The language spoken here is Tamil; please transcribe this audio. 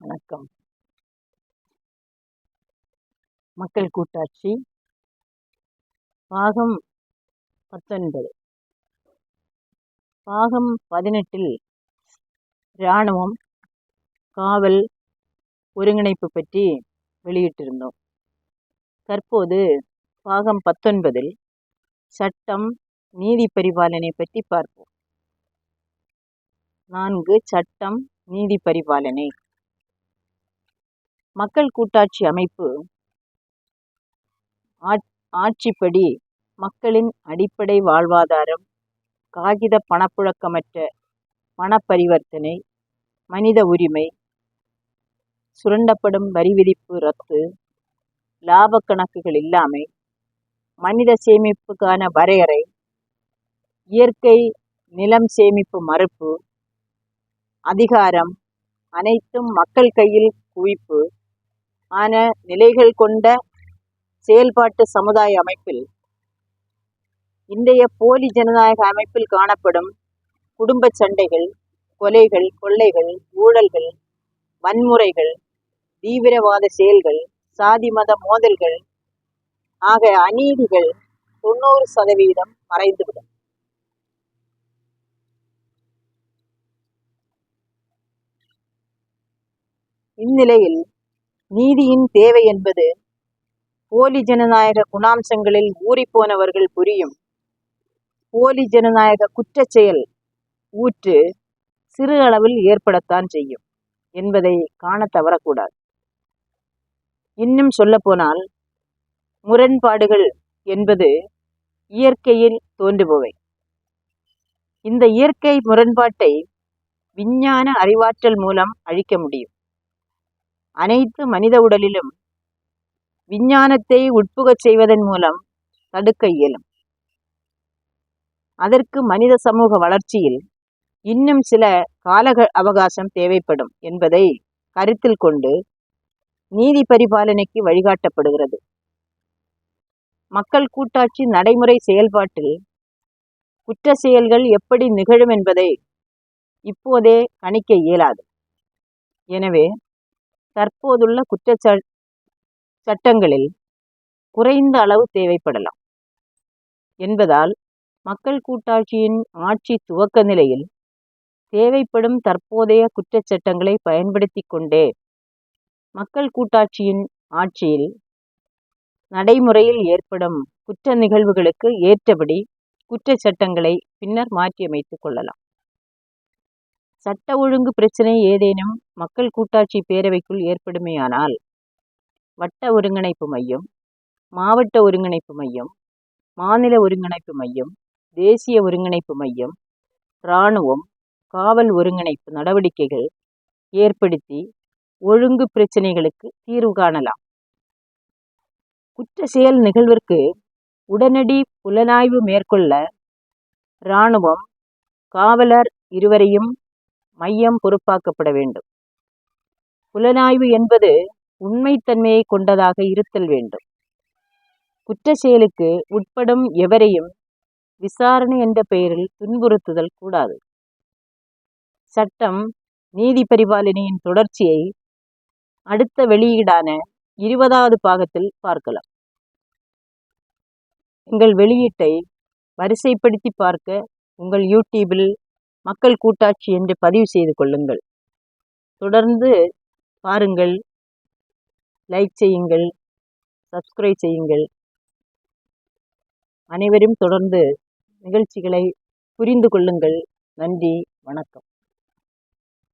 வணக்கம். மக்கள் கூட்டாட்சி பாகம் 19. பாகம் 18 இராணுவம், காவல், ஒருங்கிணைப்பு பற்றி வெளியிட்டிருந்தோம். தற்போது பாகம் 19 சட்டம், நீதி பரிபாலனை பற்றி பார்ப்போம். 4 சட்டம், நீதி பரிபாலனை. மக்கள் கூட்டாட்சி அமைப்பு ஆட்சிப்படி மக்களின் அடிப்படை வாழ்வாதாரம், காகித பணப்புழக்கமற்ற பணப்பரிவர்த்தனை, மனித உரிமை, சுரண்டப்படும் வரி விதிப்பு ரத்து, லாப கணக்குகள் இல்லாமை, மனித சேமிப்புக்கான வரையறை, இயற்கை நிலம் சேமிப்பு மறுப்பு, அதிகாரம் அனைத்தும் மக்கள் கையில் குவிப்பு ஆன நிலைகள் கொண்ட செயல்பாட்டு சமுதாய அமைப்பில் இன்றைய போலி ஜனநாயக அமைப்பில் காணப்படும் குடும்ப சண்டைகள், கொலைகள், கொள்ளைகள், ஊழல்கள், வன்முறைகள், தீவிரவாத செயல்கள், சாதி மத மோதல்கள் ஆக அநீதிகள் 90% மறைந்துவிடும். இந்நிலையில் நீதியின் தேவை என்பது போலி ஜனநாயக குணாம்சங்களில் ஊறிப்போனவர்கள் புரியும் போலி ஜனநாயக குற்றச் செயல் ஊற்று சிறு அளவில் ஏற்படத்தான் செய்யும் என்பதை காண தவறக்கூடாது. இன்னும் சொல்லப்போனால் முரண்பாடுகள் என்பது இயற்கையில் தோன்றுபவை. இந்த இயற்கை முரண்பாட்டை விஞ்ஞான அறிவாற்றல் மூலம் அழிக்க முடியும். அனைத்து மனித உடலிலும் விஞ்ஞானத்தை உட்புகச் செய்வதன் மூலம் தடுக்க இயலும். அதற்கு மனித சமூக வளர்ச்சியில் இன்னும் சில கால அவகாசம் தேவைப்படும் என்பதை கருத்தில் கொண்டு நீதி பரிபாலனைக்கு வழிகாட்டப்படுகிறது. மக்கள் கூட்டாட்சி நடைமுறை செயல்பாட்டில் குற்ற செயல்கள் எப்படி நிகழும் என்பதை இப்போதே கணிக்க இயலாது. எனவே தற்போதுள்ள குற்ற சட்டங்களில் குறைந்த அளவு தேவைப்படலாம் என்பதால் மக்கள் கூட்டாட்சியின் ஆட்சி துவக்க நிலையில் தேவைப்படும் தற்போதைய குற்றச்சட்டங்களை பயன்படுத்தி கொண்டே மக்கள் கூட்டாட்சியின் ஆட்சியில் நடைமுறையில் ஏற்படும் குற்ற நிகழ்வுகளுக்கு ஏற்றபடி குற்றச்சட்டங்களை பின்னர் மாற்றியமைத்துக் கொள்ளலாம். சட்ட ஒழுங்கு பிரச்சினை ஏதேனும் மக்கள் கூட்டாட்சி பேரவைக்குள் ஏற்படுமேயானால் வட்ட ஒருங்கிணைப்பு மையம், மாவட்ட ஒருங்கிணைப்பு மையம், மாநில ஒருங்கிணைப்பு மையம், தேசிய ஒருங்கிணைப்பு மையம், இராணுவம், காவல் ஒருங்கிணைப்பு நடவடிக்கைகள் ஏற்படுத்தி ஒழுங்கு பிரச்சினைகளுக்கு தீர்வு காணலாம். குற்ற செயல் நிகழ்விற்கு உடனடி புலனாய்வு மேற்கொள்ள இராணுவம், காவலர் இருவரையும் மையம் பொறுப்பாக்கப்பட வேண்டும். புலனாய்வு என்பது உண்மைத்தன்மையை கொண்டதாக இருத்தல் வேண்டும். குற்ற செயலுக்கு உட்படும் எவரையும் விசாரணை என்ற பெயரில் துன்புறுத்துதல் கூடாது. சட்டம், நீதி பரிபாலனையின் தொடர்ச்சியை அடுத்த வெளியீடான 20வது பாகத்தில் பார்க்கலாம். எங்கள் வெளியீட்டை வரிசைப்படுத்தி பார்க்க உங்கள் யூடியூபில் மக்கள் கூட்டாட்சி என்று பதிவு செய்து கொள்ளுங்கள். தொடர்ந்து பாருங்கள், லைக் செய்யுங்கள், சப்ஸ்கிரைப் செய்யுங்கள். அனைவரும் தொடர்ந்து நிகழ்ச்சிகளை புரிந்து கொள்ளுங்கள். நன்றி, வணக்கம்.